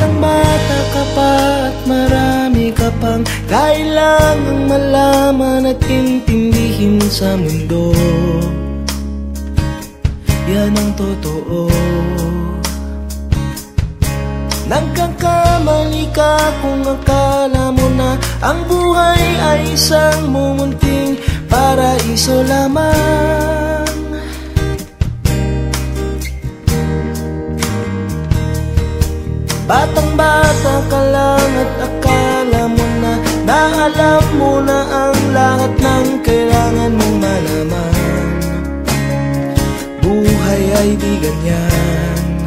Batang bata ka pa at marami ka pang kailangang malaman at intindihin sa mundo. Yan ang totoo. Nagkakamali ka kung akala mo na ang buhay ay isang mumunting paraiso lamang. Batang-bata ka lang at akala mo na alam mo na ang lahat ng kailangan mong malaman. Buhay ay di ganyan.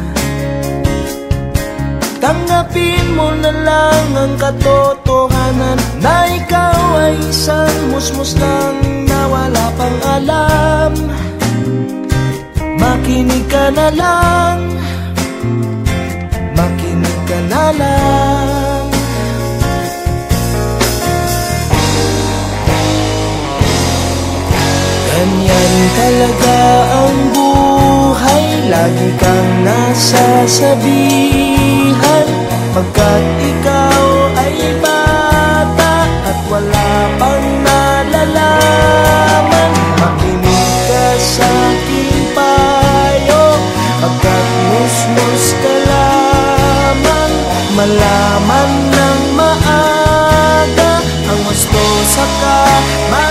Tanggapin mo na lang ang katotohanan na ikaw ay isang musmus lang na wala pang alam. Makinig ka na lang, makinig ka na lang. Ganyan talaga ang buhay, lagi kang nasasabihan, pagkat ikaw ay bata at wala pang nalalaman. Makinig ka sa aking payo, pagkat musmus ka lamang. Malaman ng maaga ang gusto sa kamalian.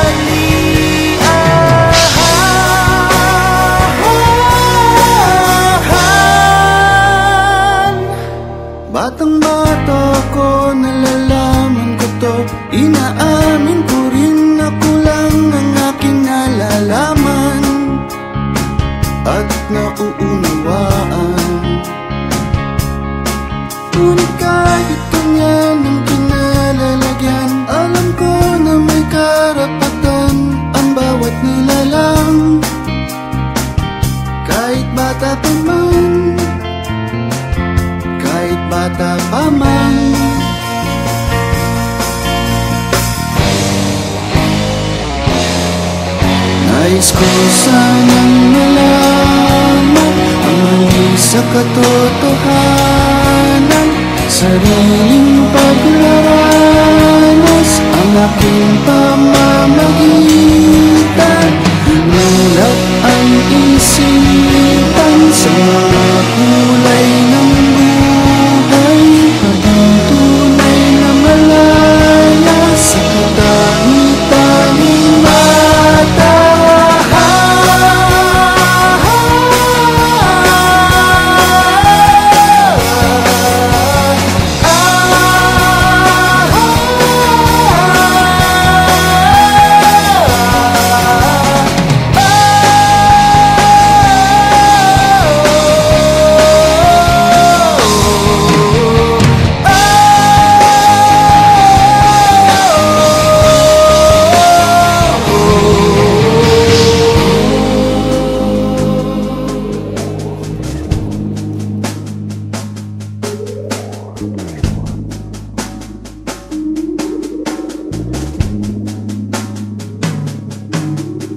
Batang-bata ko, nalalaman ko to, inaamin ko rin, ako lang ang aking nalalaman at nauunawaan. Ngunit kahit ganyan ang kinalalagyan, alam ko na may karapatan ang bawat nilalang. Kahit bata pa man, kahit bata pa man. Nais ko sanang malaman ang mali sa katotohanan, sariling paglaranas ang aking pamamagitan. Inulat ang isipan sa mga kulay ng buhay, maging tunay na malaya sa katangi-tanging mata.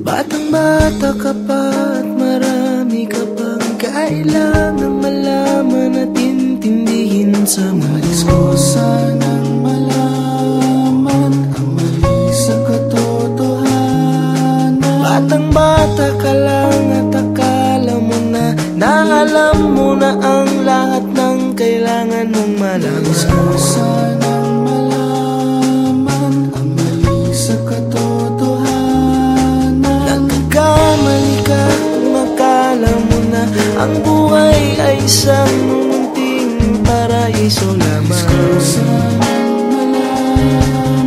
Batang-bata ka pa at marami ka pang kailangang malaman at intindihin sa mundo. Nais ko sanang malaman ang mali sa katotohanan. Batang-bata ka lang at akala mo na alam mo na ang lahat ng kailangan mong malaman. Nais ko sanang malaman ang mali sa katotohanan. Nagkamali ka kung akala mo na ang buhay ay isang munting paraiso lamang. Nais ko sanang malaman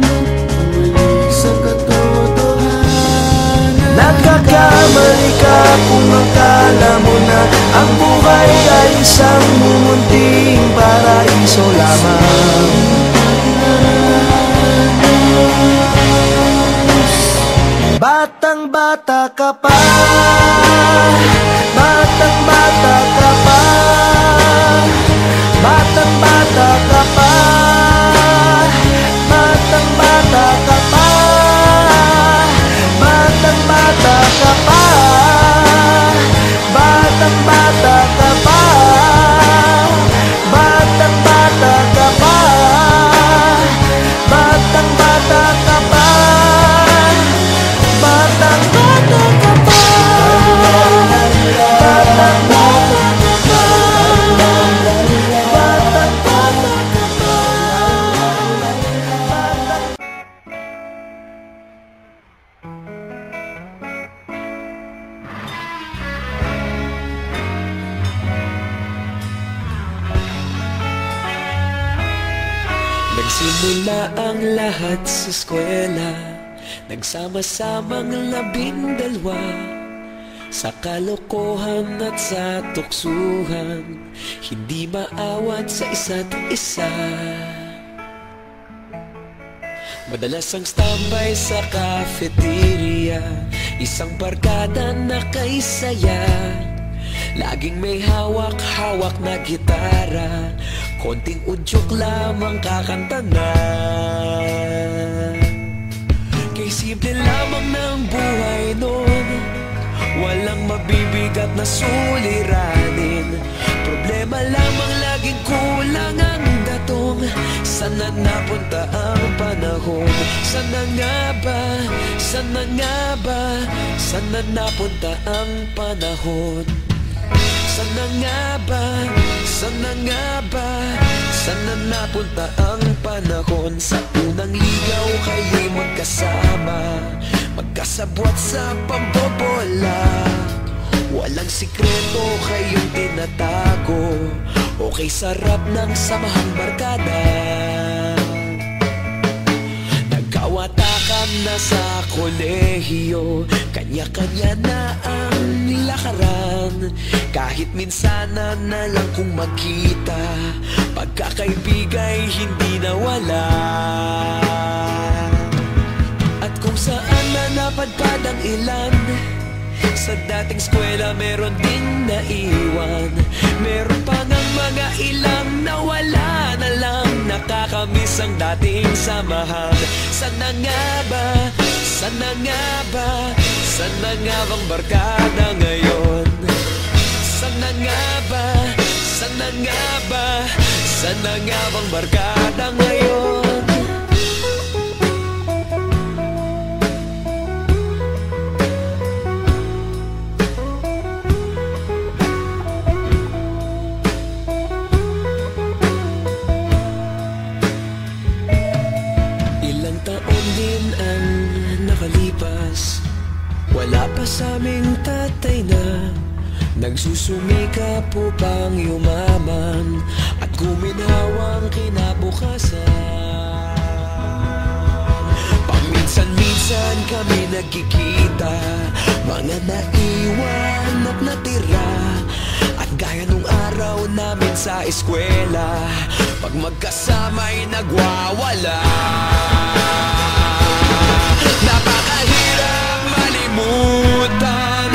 ang mali sa katotohanan. Nagkakamali ka kung akala mo na ang buhay ay isang munting paraiso lamang. Batang-bata ka pa, batang-bata ka pa, batang-bata ka pa, batang-bata ka pa, batang-bata ka pa, batang-bata ka pa, batang-bata Nagsimula ang lahat sa eskwela, nagsama-samang 12, sa kalokohan at sa tuksuhan, hindi maawat sa isa't isa. Madalas ang standby sa cafeteria, isang barkada na kay saya. Laging may hawak-hawak na gitara, konting udyok lamang kakanta na. Kay simple lamang ng buhay nun, walang mabibigat na suliranin. Problema lamang laging kulang ang datong. Sana napunta ang panahon? Sana nga ba? Sana nga ba? Sana napunta ang panahon? Sana nga ba? Sana nga ba? Sana napunta ang panahon? Sa unang ligaw kayo'y magkasama, magkasabwat sa pambobola. Walang sikreto kayong tinatago, okay sarap ng samahang barkada. Nagkawatakan na sa kolehiyo, kanya-kanya na ang nilakaran. Kahit minsanan na lang kung magkita, pagkakaibigay hindi nawala. At kung saan na napadpad ang ilan, sa dating eskwela meron ding naiwan. Meron pa ngang mga ilang nawala na lang, nakakamiss ang dating samahan. Sana nga ba? Sana nga ba? Sana nga bang barkada ngayon? Sana nga ba? Sana nga ba? Sana nga bang barkada ngayon? Ilang taon din ang nakalipas, wala pa sa aming tatay na nagsusumikap upang yumaman at guminhawang kinabukasan. Paminsan-minsan kami nagkikita, mga naiwan at natira. At gaya nung araw namin sa eskwela, pag magkasama'y nagwawala. Napakahirap malimutan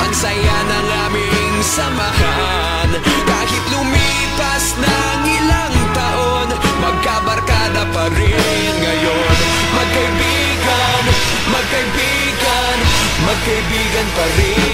ang saya ng aming samahan. Kahit lumipas ng ilang taon, magkabarkada pa rin ngayon. Magkaibigan, magkaibigan, magkaibigan pa rin.